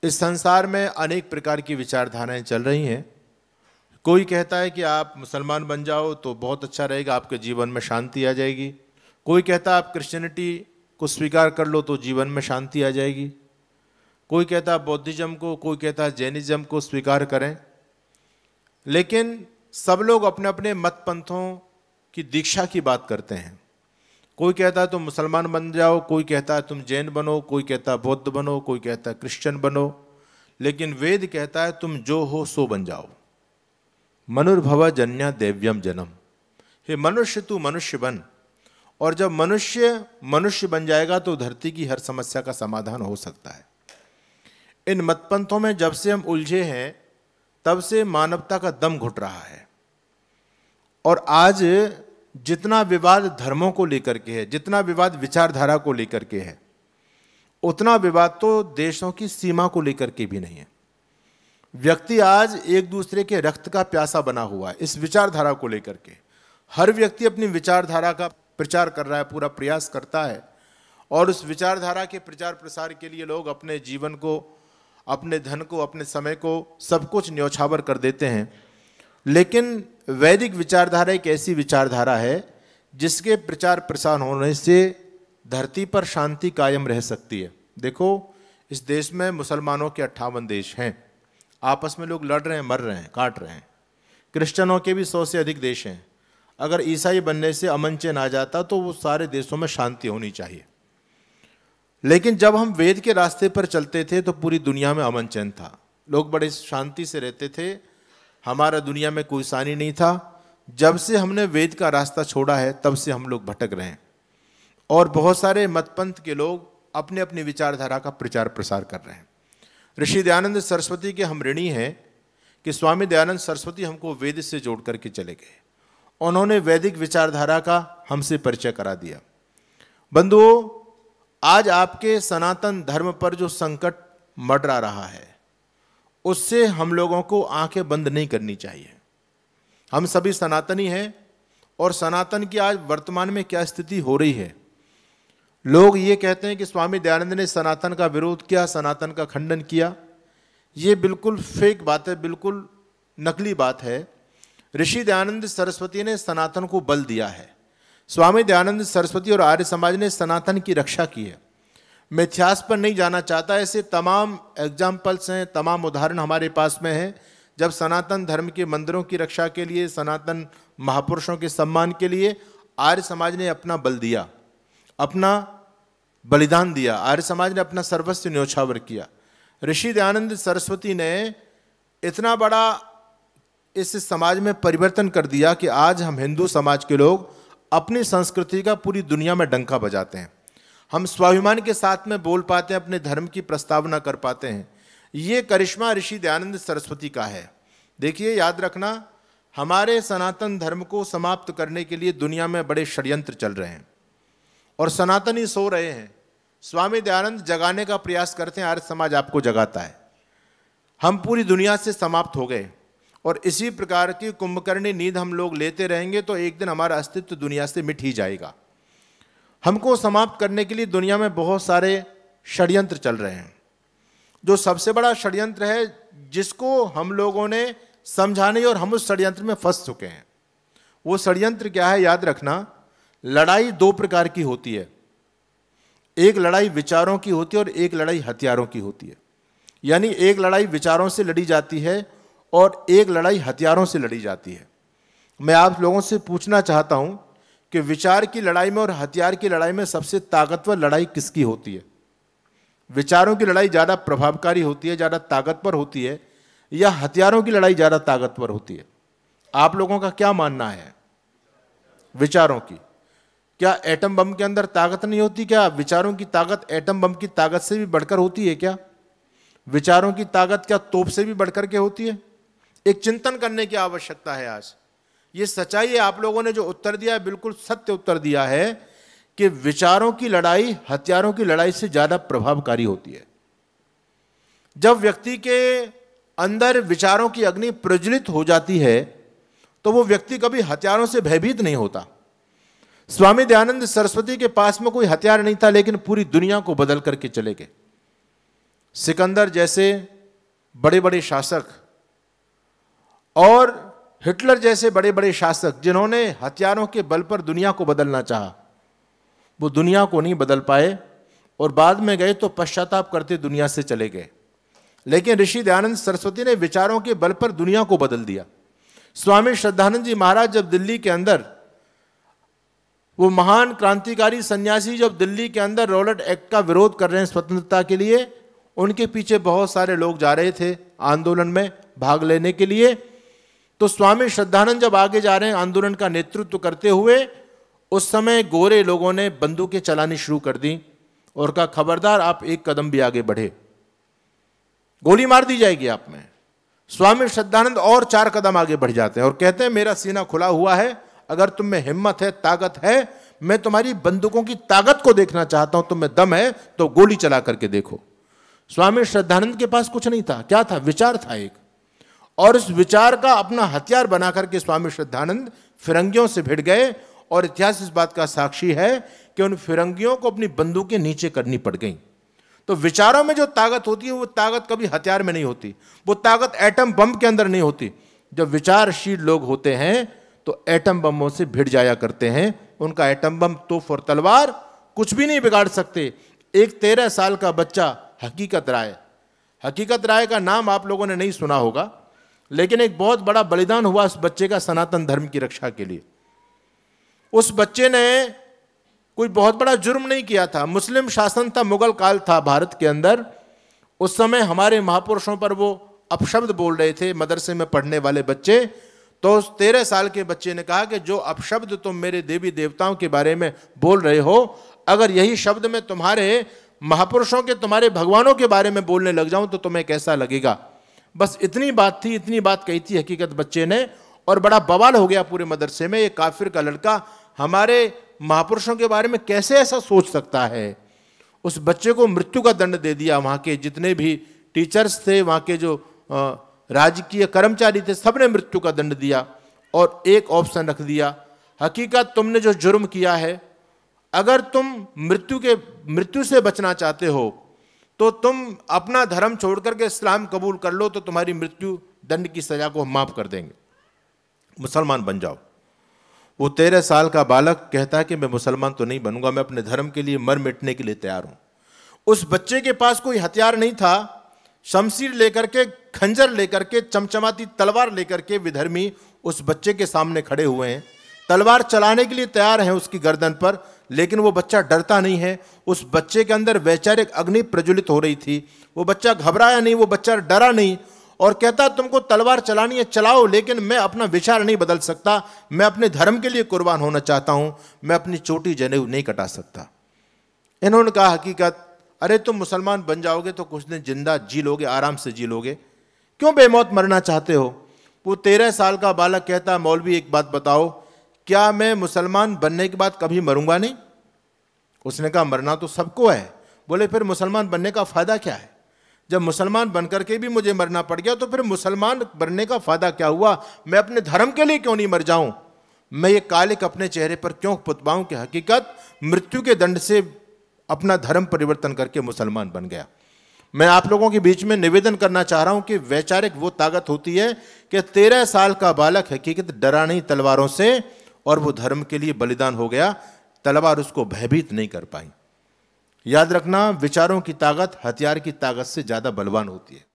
इस संसार में अनेक प्रकार की विचारधाराएं चल रही हैं। कोई कहता है कि आप मुसलमान बन जाओ तो बहुत अच्छा रहेगा, आपके जीवन में शांति आ जाएगी। कोई कहता है आप क्रिश्चियनिटी को स्वीकार कर लो तो जीवन में शांति आ जाएगी। कोई कहता है बौद्धिज्म को, कोई कहता है जैनिज्म को स्वीकार करें। लेकिन सब लोग अपने अपने मत पंथों की दीक्षा की बात करते हैं। कोई कहता है तुम मुसलमान बन जाओ, कोई कहता है तुम जैन बनो, कोई कहता है बौद्ध बनो, कोई कहता है क्रिश्चियन बनो। लेकिन वेद कहता है तुम जो हो सो बन जाओ। मनुर्भव जन्या देव्यम जन्म। हे मनुष्य तू मनुष्य बन, और जब मनुष्य मनुष्य बन जाएगा तो धरती की हर समस्या का समाधान हो सकता है। इन मतपंथों में जब से हम उलझे हैं तब से मानवता का दम घुट रहा है। और आज जितना विवाद धर्मों को लेकर के है, जितना विवाद विचारधारा को लेकर के है, उतना विवाद तो देशों की सीमा को लेकर के भी नहीं है। व्यक्ति आज एक दूसरे के रक्त का प्यासा बना हुआ है इस विचारधारा को लेकर के। हर व्यक्ति अपनी विचारधारा का प्रचार कर रहा है, पूरा प्रयास करता है, और उस विचारधारा के प्रचार प्रसार के लिए लोग अपने जीवन को, अपने धन को, अपने समय को, सब कुछ न्यौछावर कर देते हैं। लेकिन वैदिक विचारधारा एक ऐसी विचारधारा है जिसके प्रचार प्रसार होने से धरती पर शांति कायम रह सकती है। देखो, इस देश में मुसलमानों के 58 देश हैं, आपस में लोग लड़ रहे हैं, मर रहे हैं, काट रहे हैं। क्रिश्चियनों के भी 100 से अधिक देश हैं। अगर ईसाई बनने से अमन चैन आ जाता तो वो सारे देशों में शांति होनी चाहिए। लेकिन जब हम वेद के रास्ते पर चलते थे तो पूरी दुनिया में अमन चैन था, लोग बड़े शांति से रहते थे, हमारा दुनिया में कोई सानी नहीं था। जब से हमने वेद का रास्ता छोड़ा है तब से हम लोग भटक रहे हैं, और बहुत सारे मतपंथ के लोग अपने अपनी विचारधारा का प्रचार प्रसार कर रहे हैं। ऋषि दयानंद सरस्वती के हम ऋणी हैं कि स्वामी दयानंद सरस्वती हमको वेद से जोड़ करके चले गए। उन्होंने वैदिक विचारधारा का हमसे परिचय करा दिया। बंधुओं, आज आपके सनातन धर्म पर जो संकट मंडरा रहा है उससे हम लोगों को आंखें बंद नहीं करनी चाहिए। हम सभी सनातनी हैं, और सनातन की आज वर्तमान में क्या स्थिति हो रही है। लोग ये कहते हैं कि स्वामी दयानंद ने सनातन का विरोध किया, सनातन का खंडन किया। ये बिल्कुल फेक बात है, बिल्कुल नकली बात है। ऋषि दयानंद सरस्वती ने सनातन को बल दिया है। स्वामी दयानंद सरस्वती और आर्य समाज ने सनातन की रक्षा की है। मैं इतिहास पर नहीं जाना चाहता, ऐसे तमाम एग्जाम्पल्स हैं, तमाम उदाहरण हमारे पास में हैं जब सनातन धर्म के मंदिरों की रक्षा के लिए, सनातन महापुरुषों के सम्मान के लिए आर्य समाज ने अपना बल दिया, अपना बलिदान दिया। आर्य समाज ने अपना सर्वस्व न्यौछावर किया। ऋषि दयानंद सरस्वती ने इतना बड़ा इस समाज में परिवर्तन कर दिया कि आज हम हिंदू समाज के लोग अपनी संस्कृति का पूरी दुनिया में डंका बजाते हैं। हम स्वाभिमान के साथ में बोल पाते हैं, अपने धर्म की प्रस्तावना कर पाते हैं। ये करिश्मा ऋषि दयानंद सरस्वती का है। देखिए, याद रखना, हमारे सनातन धर्म को समाप्त करने के लिए दुनिया में बड़े षड्यंत्र चल रहे हैं, और सनातनी सो रहे हैं। स्वामी दयानंद जगाने का प्रयास करते हैं, आर्य समाज आपको जगाता है। हम पूरी दुनिया से समाप्त हो गए, और इसी प्रकार की कुंभकर्णी नींद हम लोग लेते रहेंगे तो एक दिन हमारा अस्तित्व दुनिया से मिट ही जाएगा। हमको समाप्त करने के लिए दुनिया में बहुत सारे षड्यंत्र चल रहे हैं। जो सबसे बड़ा षड्यंत्र है जिसको हम लोगों ने समझा नहीं और हम उस षड्यंत्र में फंस चुके हैं, वो षड्यंत्र क्या है? याद रखना, लड़ाई 2 प्रकार की होती है। एक लड़ाई विचारों की होती है और एक लड़ाई हथियारों की होती है। यानी एक लड़ाई विचारों से लड़ी जाती है और एक लड़ाई हथियारों से लड़ी जाती है। मैं आप लोगों से पूछना चाहता हूं कि विचार की लड़ाई में और हथियार की लड़ाई में सबसे ताकतवर लड़ाई किसकी होती है? विचारों की लड़ाई ज़्यादा प्रभावकारी होती है, ज़्यादा ताकतवर होती है, या हथियारों की लड़ाई ज़्यादा ताकतवर होती है? आप लोगों का क्या मानना है? विचारों की। क्या एटम बम के अंदर ताकत नहीं होती? क्या विचारों की ताकत एटम बम की ताकत से भी बढ़कर होती है? क्या विचारों की ताकत क्या तोप से भी बढ़कर के होती है? एक चिंतन करने की आवश्यकता है आज। ये सच्चाई है, आप लोगों ने जो उत्तर दिया है बिल्कुल सत्य उत्तर दिया है कि विचारों की लड़ाई हथियारों की लड़ाई से ज्यादा प्रभावकारी होती है। जब व्यक्ति के अंदर विचारों की अग्नि प्रज्वलित हो जाती है तो वो व्यक्ति कभी हथियारों से भयभीत नहीं होता। स्वामी दयानंद सरस्वती के पास में कोई हथियार नहीं था, लेकिन पूरी दुनिया को बदल करके चले गए। सिकंदर जैसे बड़े बड़े शासक और हिटलर जैसे बड़े बड़े शासक जिन्होंने हथियारों के बल पर दुनिया को बदलना चाहा, वो दुनिया को नहीं बदल पाए और बाद में गए तो पश्चाताप करते दुनिया से चले गए। लेकिन ऋषि दयानंद सरस्वती ने विचारों के बल पर दुनिया को बदल दिया। स्वामी श्रद्धानंद जी महाराज जब दिल्ली के अंदर, वो महान क्रांतिकारी सन्यासी जब दिल्ली के अंदर रॉलेट एक्ट का विरोध कर रहे हैं स्वतंत्रता के लिए, उनके पीछे बहुत सारे लोग जा रहे थे आंदोलन में भाग लेने के लिए। तो स्वामी श्रद्धानंद जब आगे जा रहे हैं आंदोलन का नेतृत्व करते हुए, उस समय गोरे लोगों ने बंदूकें चलानी शुरू कर दी और कहा खबरदार आप एक कदम भी आगे बढ़े, गोली मार दी जाएगी आप में। स्वामी श्रद्धानंद और 4 कदम आगे बढ़ जाते हैं और कहते हैं मेरा सीना खुला हुआ है, अगर तुम में हिम्मत है, ताकत है, मैं तुम्हारी बंदूकों की ताकत को देखना चाहता हूं, तुम में दम है तो गोली चला करके देखो। स्वामी श्रद्धानंद के पास कुछ नहीं था, क्या था? विचार था एक, और इस विचार का अपना हथियार बना करके स्वामी श्रद्धानंद फिरंगियों से भिड़ गए। और इतिहास इस बात का साक्षी है कि उन फिरंगियों को अपनी बंदूकें नीचे करनी पड़ गई। तो विचारों में जो ताकत होती है वो ताकत कभी हथियार में नहीं होती, वो ताकत एटम बम के अंदर नहीं होती। जब विचारशील लोग होते हैं तो एटम बमों से भिड़ जाया करते हैं। उनका एटम बम, तोप और तलवार कुछ भी नहीं बिगाड़ सकते। एक 13 साल का बच्चा हकीकत राय का नाम आप लोगों ने नहीं सुना होगा, लेकिन एक बहुत बड़ा बलिदान हुआ उस बच्चे का सनातन धर्म की रक्षा के लिए। उस बच्चे ने कोई बहुत बड़ा जुर्म नहीं किया था। मुस्लिम शासन था, मुगल काल था भारत के अंदर। उस समय हमारे महापुरुषों पर वो अपशब्द बोल रहे थे मदरसे में पढ़ने वाले बच्चे। तो उस 13 साल के बच्चे ने कहा कि जो अपशब्द तुम मेरे देवी देवताओं के बारे में बोल रहे हो, अगर यही शब्द मैं तुम्हारे महापुरुषों के, तुम्हारे भगवानों के बारे में बोलने लग जाऊं तो तुम्हें कैसा लगेगा। बस इतनी बात थी, इतनी बात कही थी हकीकत बच्चे ने, और बड़ा बवाल हो गया पूरे मदरसे में। ये काफिर का लड़का हमारे महापुरुषों के बारे में कैसे ऐसा सोच सकता है। उस बच्चे को मृत्यु का दंड दे दिया। वहाँ के जितने भी टीचर्स थे, वहाँ के जो राजकीय कर्मचारी थे, सबने मृत्यु का दंड दिया और एक ऑप्शन रख दिया, हकीकत तुमने जो जुर्म किया है, अगर तुम मृत्यु से बचना चाहते हो तो तुम अपना धर्म छोड़ करके इस्लाम कबूल कर लो, तो तुम्हारी मृत्यु दंड की सजा को हम माफ कर देंगे, मुसलमान बन जाओ। वो 13 साल का बालक कहता है कि मैं मुसलमान तो नहीं बनूंगा, मैं अपने धर्म के लिए मर मिटने के लिए तैयार हूं। उस बच्चे के पास कोई हथियार नहीं था। शमशीर लेकर के, खंजर लेकर के, चमचमाती तलवार लेकर के विधर्मी उस बच्चे के सामने खड़े हुए हैं, तलवार चलाने के लिए तैयार हैं उसकी गर्दन पर, लेकिन वो बच्चा डरता नहीं है। उस बच्चे के अंदर वैचारिक अग्नि प्रज्वलित हो रही थी। वो बच्चा घबराया नहीं, वो बच्चा डरा नहीं और कहता तुमको तलवार चलानी है चलाओ, लेकिन मैं अपना विचार नहीं बदल सकता, मैं अपने धर्म के लिए कुर्बान होना चाहता हूं, मैं अपनी चोटी जनेऊ नहीं कटा सकता। इन्होंने कहा हकीकत, अरे तुम मुसलमान बन जाओगे तो कुछ दिन जिंदा जी लोगे, आराम से जी लोगे, क्यों बेमौत मरना चाहते हो। वो 13 साल का बालक कहता, मौलवी एक बात बताओ, क्या मैं मुसलमान बनने के बाद कभी मरूंगा नहीं? उसने कहा मरना तो सबको है। बोले फिर मुसलमान बनने का फायदा क्या है? जब मुसलमान बनकर के भी मुझे मरना पड़ गया तो फिर मुसलमान बनने का फायदा क्या हुआ? मैं अपने धर्म के लिए क्यों नहीं मर जाऊं? मैं ये कालिक अपने चेहरे पर क्यों पुतवाऊं कि हकीकत मृत्यु के दंड से अपना धर्म परिवर्तन करके मुसलमान बन गया। मैं आप लोगों के बीच में निवेदन करना चाह रहा हूं कि वैचारिक वो ताकत होती है कि 13 साल का बालक हकीकत डरा नहीं तलवारों से और वो धर्म के लिए बलिदान हो गया, तलवार उसको भयभीत नहीं कर पाई। याद रखना, विचारों की ताकत हथियार की ताकत से ज्यादा बलवान होती है।